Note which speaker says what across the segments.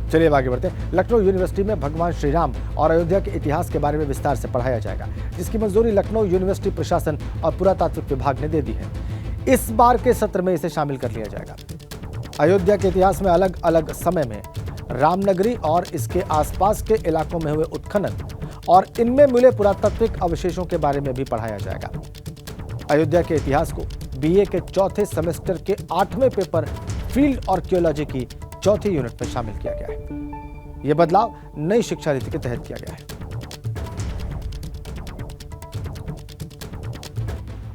Speaker 1: चलिए आगे बढ़ते हैं। लखनऊ यूनिवर्सिटी में भगवान श्री राम और अयोध्या के इतिहास के बारे में विस्तार से पढ़ाया जाएगा, जिसकी मंजूरी लखनऊ यूनिवर्सिटी प्रशासन और पुरातात्विक विभाग ने दे दी है। इस बार के सत्र में इसे शामिल कर लिया जाएगा। अयोध्या के इतिहास में अलग अलग समय में रामनगरी और इसके आसपास के इलाकों में हुए उत्खनन और इनमें मिले पुरातात्विक अवशेषों के बारे में भी पढ़ाया जाएगा। अयोध्या के इतिहास को बीए के चौथे सेमेस्टर के 8वें पेपर फील्ड आर्कियोलॉजी की चौथी यूनिट में शामिल किया गया है। यह बदलाव नई शिक्षा नीति के तहत किया गया है।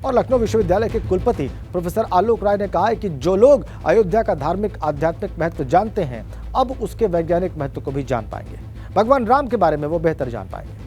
Speaker 1: और लखनऊ विश्वविद्यालय के कुलपति प्रोफेसर आलोक राय ने कहा है कि जो लोग अयोध्या का धार्मिक आध्यात्मिक महत्व जानते हैं, अब उसके वैज्ञानिक महत्व को भी जान पाएंगे। भगवान राम के बारे में वो बेहतर जान पाएंगे।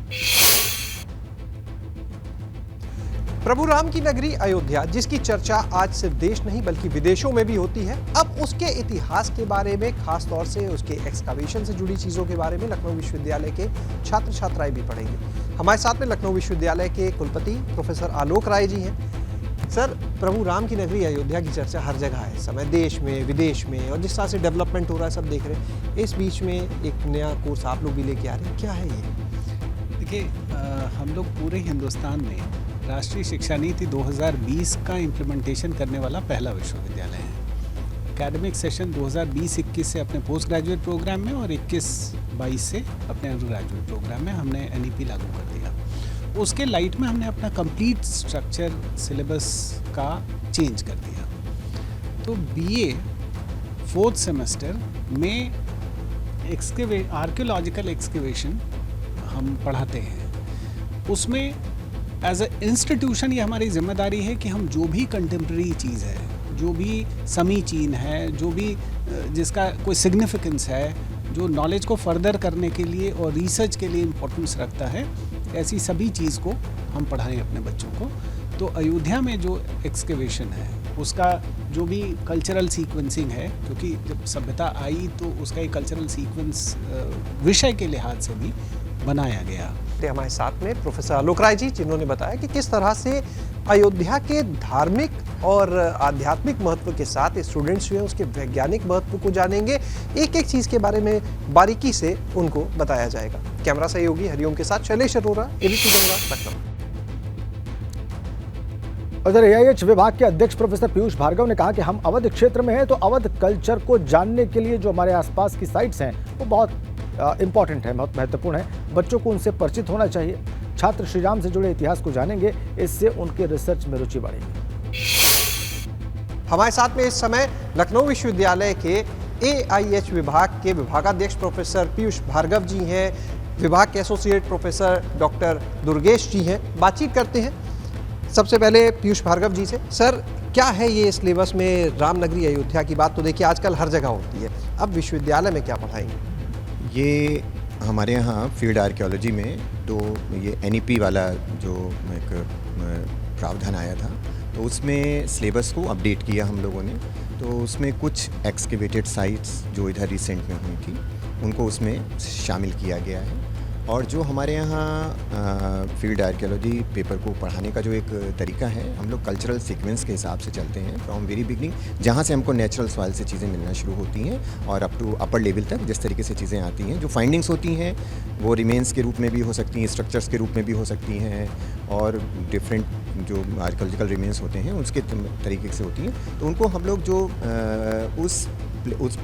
Speaker 2: प्रभु राम की नगरी अयोध्या, जिसकी चर्चा आज सिर्फ देश नहीं बल्कि विदेशों में भी होती है, अब उसके इतिहास के बारे में, खास तौर से उसके एक्सकवेशन से जुड़ी चीजों के बारे में लखनऊ विश्वविद्यालय के छात्र छात्राएं भी पढ़ेंगे। हमारे साथ में लखनऊ विश्वविद्यालय के कुलपति प्रोफेसर आलोक राय जी हैं। सर, प्रभु राम की नगरी अयोध्या की चर्चा हर जगह है इस समय, देश में विदेश में, और जिस तरह से डेवलपमेंट हो रहा है सब देख रहे हैं। इस बीच में एक नया कोर्स आप लोग भी लेके आ रहे हैं, क्या है ये?
Speaker 3: देखिए, हम लोग पूरे हिंदुस्तान में राष्ट्रीय शिक्षा नीति 2020 का इम्प्लीमेंटेशन करने वाला पहला विश्वविद्यालय है। एकेडमिक सेशन 2020-21 से अपने पोस्ट ग्रेजुएट प्रोग्राम में और 21-22 से अपने अंडर ग्रेजुएट प्रोग्राम में हमने एनईपी लागू कर दिया। उसके लाइट में हमने अपना कंप्लीट स्ट्रक्चर सिलेबस का चेंज कर दिया। तो बीए 4th सेमेस्टर में आर्कियोलॉजिकल एक्सकेवेशन हम पढ़ाते हैं। उसमें एज ए इंस्टीट्यूशन ये हमारी जिम्मेदारी है कि हम जो भी कंटेम्प्रेरी चीज़ है, जो भी समीचीन है, जो भी जिसका कोई सिग्निफिकेंस है, जो नॉलेज को फर्दर करने के लिए और रिसर्च के लिए इम्पोर्टेंस रखता है, ऐसी सभी चीज़ को हम पढ़ाएं अपने बच्चों को। तो अयोध्या में जो एक्सकेवेशन है, उसका जो भी कल्चरल सीक्वेंसिंग है, क्योंकि जब सभ्यता आई तो उसका एक कल्चरल सीक्वेंस विषय के लिहाज से भी बनाया गया।
Speaker 2: हमारे साथ में प्रोफेसर आलोक राय जी, जिन्होंने बताया कि किस तरह से अयोध्या के धार्मिक और आध्यात्मिक महत्व के साथ स्टूडेंट्स जो हैं उसके वैज्ञानिक महत्व को जानेंगे। एक एक चीज के बारे में बारीकी से उनको बताया जाएगा। कैमरा सहयोगी हरिओम के साथ शैलेश अरोरा, एबीपी गंगा, लखनऊ।
Speaker 1: उधर एआईएच विभाग के अध्यक्ष प्रोफेसर पीयूष भार्गव ने कहा कि हम अवध क्षेत्र में हैं, तो अवध कल्चर को जानने के लिए जो हमारे आसपास की साइट्स हैं वो बहुत इम्पॉर्टेंट है, बहुत महत्वपूर्ण है। बच्चों को उनसे परिचित होना चाहिए। छात्र श्री राम से जुड़े इतिहास को जानेंगे, इससे उनके रिसर्च में रुचि बढ़ेगी।
Speaker 2: हमारे साथ में इस समय लखनऊ विश्वविद्यालय के एआईएच विभाग के विभागाध्यक्ष प्रोफेसर पीयूष भार्गव जी हैं, विभाग के एसोसिएट प्रोफेसर डॉक्टर दुर्गेश जी हैं। बातचीत करते हैं सबसे पहले पीयूष भार्गव जी से। सर, क्या है ये सिलेबस में रामनगरी अयोध्या की बात? तो देखिए आजकल हर जगह होती है, अब विश्वविद्यालय में क्या पढ़ाएंगे?
Speaker 4: ये हमारे यहाँ फील्ड आर्कियोलॉजी में तो ये एनईपी वाला जो एक प्रावधान आया था, तो उसमें सिलेबस को अपडेट किया हम लोगों ने। तो उसमें कुछ एक्सकेवेटेड साइट्स जो इधर रिसेंट में हुई थी उनको उसमें शामिल किया गया है। और जो हमारे यहाँ फील्ड आर्कियोलॉजी पेपर को पढ़ाने का जो एक तरीका है, हम लोग कल्चरल सीक्वेंस के हिसाब से चलते हैं फ्रॉम वेरी बिगनिंग, जहाँ से हमको नेचुरल सॉइल से चीज़ें मिलना शुरू होती हैं और अप टू अपर लेवल तक जिस तरीके से चीज़ें आती हैं। जो फाइंडिंग्स होती हैं वो रिमेन्स के रूप में भी हो सकती हैं, स्ट्रक्चर्स के रूप में भी हो सकती हैं, और डिफरेंट जो आर्कियोलॉजिकल रिमेन्स होते हैं उसके तरीके से होती हैं। तो उनको हम लोग जो उस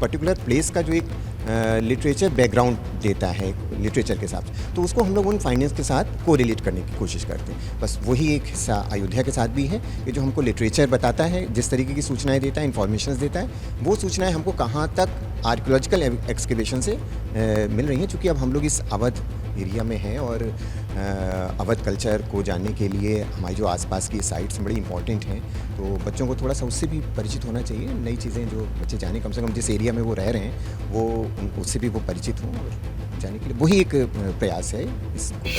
Speaker 4: पर्टिकुलर प्लेस का जो एक लिटरेचर बैकग्राउंड देता है लिटरेचर के हिसाब से, तो उसको हम लोग उन फाइंडिंग्स के साथ कोरिलेट करने की कोशिश करते हैं। बस वही एक हिस्सा अयोध्या के साथ भी है कि जो हमको लिटरेचर बताता है, जिस तरीके की सूचनाएं देता है, इन्फॉर्मेशन देता है, वो सूचनाएं हमको कहाँ तक आर्कियोलॉजिकल एक्सकेवेशन से मिल रही हैं। चूँकि अब हम लोग इस अवध एरिया में हैं और अवध कल्चर को जानने के लिए हमारी जो आसपास की साइट्स बड़ी इंपॉर्टेंट हैं, तो बच्चों को थोड़ा सा उससे भी परिचित होना चाहिए। नई चीज़ें जो बच्चे जाने, कम से कम जिस एरिया में वो रह रहे हैं वो उससे भी वो परिचित हों और जाने के लिए वही एक प्रयास है इसको।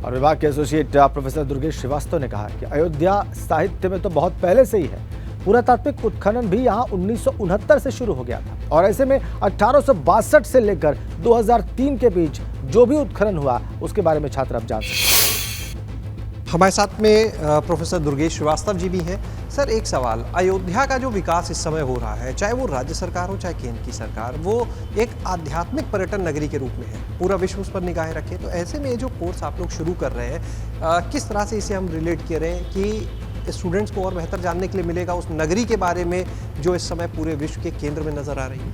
Speaker 1: और विभाग के एसोसिएट प्रोफेसर दुर्गेश श्रीवास्तव ने कहा कि अयोध्या साहित्य में तो बहुत पहले से ही है। पुरातात्विक उत्खनन भी यहाँ 1969 से शुरू हो गया था, और ऐसे में 1862 से लेकर 2003 के बीच जो भी उत्खनन हुआ उसके बारे में छात्र अब जान सकते हैं।
Speaker 2: हमारे साथ में प्रोफेसर दुर्गेश श्रीवास्तव जी भी हैं। सर एक सवाल, अयोध्या का जो विकास इस समय हो रहा है, चाहे वो राज्य सरकार हो चाहे केंद्र की सरकार, वो एक आध्यात्मिक पर्यटन नगरी के रूप में है, पूरा विश्व उस पर निगाहें रखे। तो ऐसे में ये जो कोर्स आप लोग शुरू कर रहे हैं, किस तरह से इसे हम रिलेट कर रहे हैं कि स्टूडेंट्स को और बेहतर जानने के लिए मिलेगा उस नगरी के बारे में जो इस समय पूरे विश्व के केंद्र में नजर आ रही है?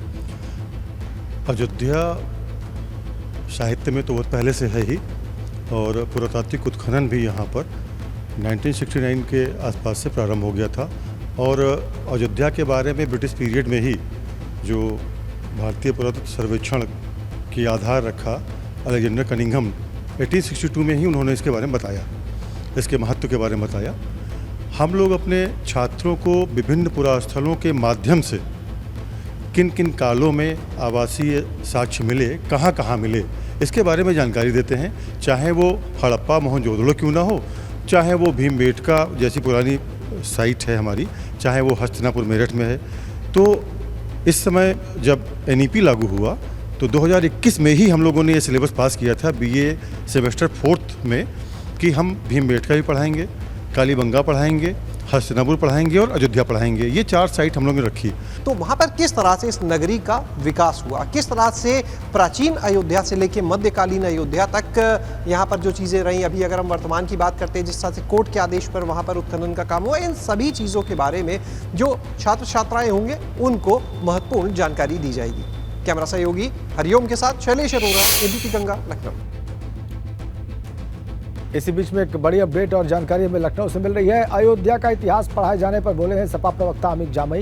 Speaker 5: अयोध्या साहित्य में तो बहुत पहले से है ही, और पुरातात्विक उत्खनन भी यहाँ पर 1969 के आसपास से प्रारंभ हो गया था। और अयोध्या के बारे में ब्रिटिश पीरियड में ही जो भारतीय पुरातत्व सर्वेक्षण की आधार रखा अलेक्जेंडर कनिंघम, 1862 में ही उन्होंने इसके बारे में बताया, इसके महत्व के बारे में बताया। हम लोग अपने छात्रों को विभिन्न पुरास्थलों के माध्यम से किन किन कालों में आवासीय साक्ष्य मिले, कहाँ कहाँ मिले, इसके बारे में जानकारी देते हैं। चाहे वो हड़प्पा मोहनजोदड़ो क्यों ना हो, चाहे वो भीमबेटका जैसी पुरानी साइट है हमारी, चाहे वो हस्तिनापुर मेरठ में है। तो इस समय जब NEP लागू हुआ तो 2021 में ही हम लोगों ने ये सिलेबस पास किया था BA सेमेस्टर 4th में, कि हम भीमबेटका भी पढ़ाएंगे, कालीबंगा पढ़ाएंगे, हस्तिनापुर पढ़ाएंगे और अयोध्या पढ़ाएंगे। ये 4 साइट हम लोग ने रखी।
Speaker 2: तो वहाँ पर किस तरह से इस नगरी का विकास हुआ, किस तरह से प्राचीन अयोध्या से लेकर मध्यकालीन अयोध्या तक यहाँ पर जो चीज़ें रहीं, अभी अगर हम वर्तमान की बात करते हैं, जिस तरह से कोर्ट के आदेश पर वहाँ पर उत्खनन का काम हुआ, इन सभी चीज़ों के बारे में जो छात्र छात्राएं होंगे उनको महत्वपूर्ण जानकारी दी जाएगी। कैमरा सहयोगी हरिओम के साथ शैलेश अरोरा, ABP गंगा, लखनऊ।
Speaker 1: इसी बीच में एक बड़ी अपडेट और जानकारी हमें लखनऊ से मिल रही है। अयोध्या का इतिहास पढ़ाए जाने पर बोले हैं सपा प्रवक्ता अमित जामई,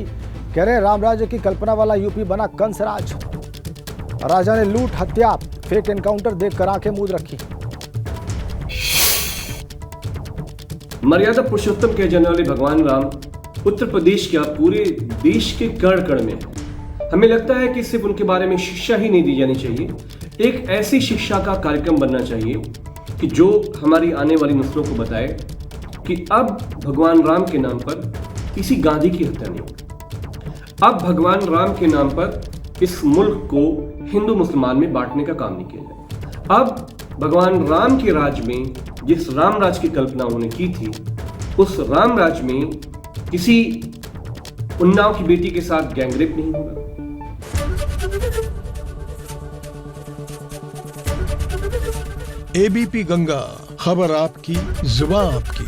Speaker 1: कह रहे हैं राम राज्य की कल्पना वाला यूपी बना कंस राज। राजा ने लूट, हत्या, फेक एनकाउंटर देखकर आंखें मूंद रखी।
Speaker 6: मर्यादा पुरुषोत्तम कहे जाने वाले भगवान राम उत्तर प्रदेश क्या पूरे देश के कण कण में है। हमें लगता है कि सिर्फ उनके बारे में शिक्षा ही नहीं दी जानी चाहिए, एक ऐसी शिक्षा का कार्यक्रम बनना चाहिए कि जो हमारी आने वाली नस्लों को बताए कि अब भगवान राम के नाम पर किसी गांधी की हत्या नहीं होगी। अब भगवान राम के नाम पर इस मुल्क को हिंदू मुसलमान में बांटने का काम नहीं किया जाए। अब भगवान राम के राज में जिस राम राज की कल्पना उन्होंने की थी, उस राम राज में किसी उन्नाव की बेटी के साथ गैंगरेप नहीं होगा।
Speaker 7: ABP गंगा, खबर आपकी, जुबान आपकी।